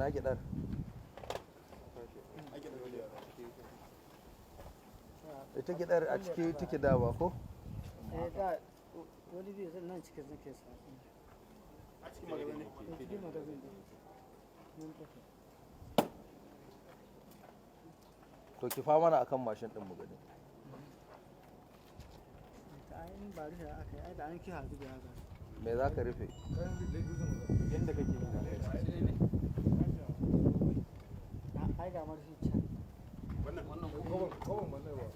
ina gidar ita gidar a ciki take dawa ko da wani biyu nan cikin zake sa a cikin magazin ne cikin magazin ne to ki fa mana akan mashin din mu gani ta ayin ba rufe aka yi da an ki hazu da haka me za ka rufe yadda kake na ai ga marfi can wannan kowan wannan ba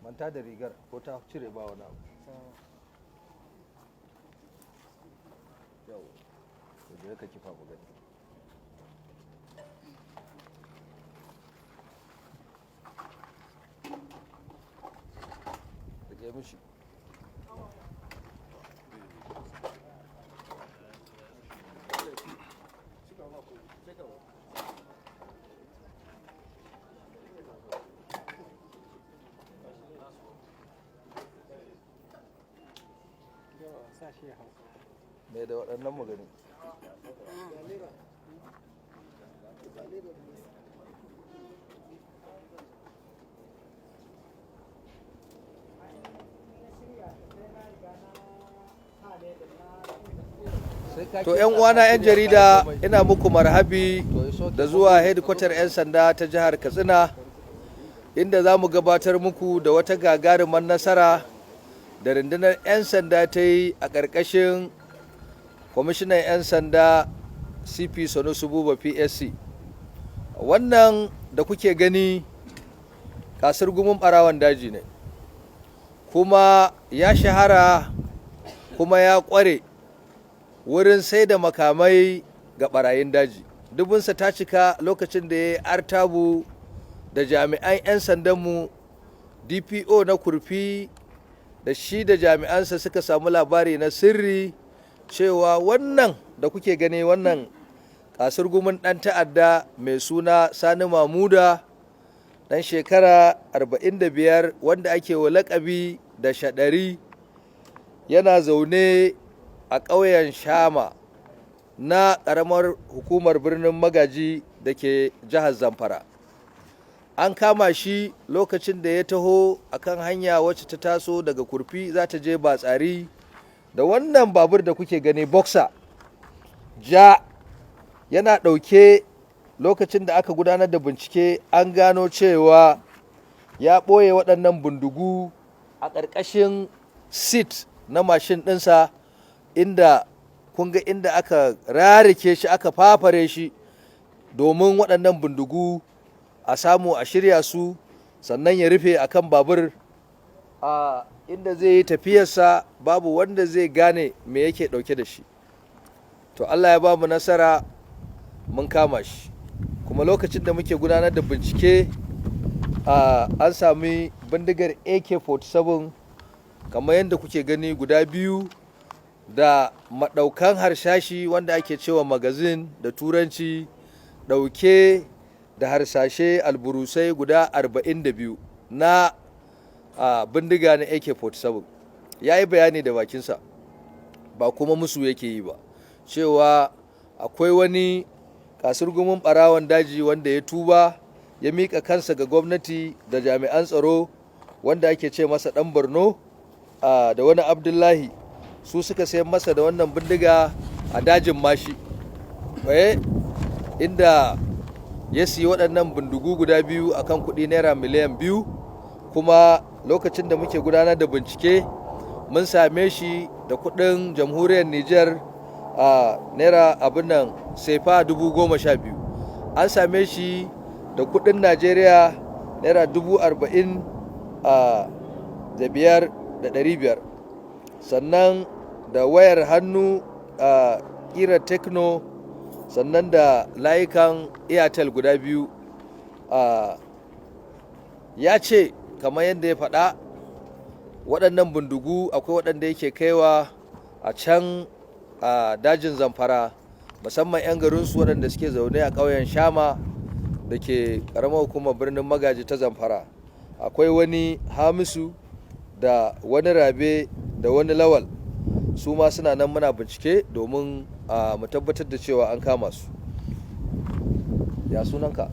manta da rigar ko ta cire ba wani abu yau da ya ka kifa mu gani rike mishi mai da waɗannan magani to yan uwana yan jarida ina muku marhabi da zuwa headquarter 'yan sanda ta jihar Katsina inda za mu gabatar muku da wata gagarumar nasara da rundunar 'yan sanda ta yi a ƙarƙashin kwamishinan 'yan sanda cp sanusi buba psc. Wannan da kuke gani kasar gumin ɓarawan daji ne kuma ya shahara kuma ya ƙware wurin sai da makamai ga ɓarayin daji. Dubinsa ta cika lokacin da ya yi artabu da jami'an 'yan sandanmu dpo na kurfi da shi da jami'ansa suka samu labari na sirri cewa wannan da kuke gani wannan kasar gumin ɗan ta'adda mai suna Sani Mamuda ɗan shekara 45 wanda ake wa laƙabi da shaɗari yana zaune a ƙauyen Shama na ƙaramar hukumar birnin Magaji da ke jihar Zamfara. An kama shi lokacin da ya taho akan hanya wacce ta taso daga kurfi za ta je Batsari da wannan babur da kuke gani boxer ja yana ɗauke. Lokacin da aka gudanar da bincike an gano cewa ya ɓoye waɗannan bindigu a ƙarƙashin seat na mashin ɗinsa inda kun ga inda aka rarike shi aka fafare shi domin waɗannan bindigu a samu a shirya su sannan ya rufe akan babur a inda zai yi tafiyarsa babu wanda zai gane me yake ɗauke da shi. To Allah ya ba mu nasara mun kama shi kuma lokacin da muke gudanar da bincike an sami bindigar AK-47 kamar yadda kuke gani guda biyu da maɗaukan harshashi wanda ake cewa magazin da turanci ɗauke da harsashe alburusai guda 42 na bindiga na AK-47. Ya yi bayani da bakinsa ba kuma musu yake yi ba cewa akwai wani kasurgumin ɓarawan daji wanda ya tuba ya miƙa kansa ga gwamnati da jami'an tsaro wanda ake ce masa ɗan Borno da wani Abdullahi su suka sayan masa da wannan bindiga a dajin Mashi inda ya siyi waɗannan bindigu guda biyu akan kuɗi naira miliyan 2 kuma lokacin da muke gudanar da bincike mun same shi da kuɗin jamhuriyar Nijar naira abin nan sefa 12,000. An same shi da kuɗin Najeriya naira 45,500 sannan da wayar hannu ƙirar Tekno sannan da layukan Airtel guda biyu. Ya ce kamar yadda ya faɗa waɗannan bindigu akwai waɗanda yake kaiwa a can dajin Zamfara musamman 'yan garinsu waɗanda suke zaune a ƙauyen Shama da ke ƙaramar hukumar birnin Magaji ta Zamfara. Akwai wani Hamisu da wani rabe da wani lawal su ma suna nan muna bincike domin mu tabbatar da cewa an kama su. Ya sunanka?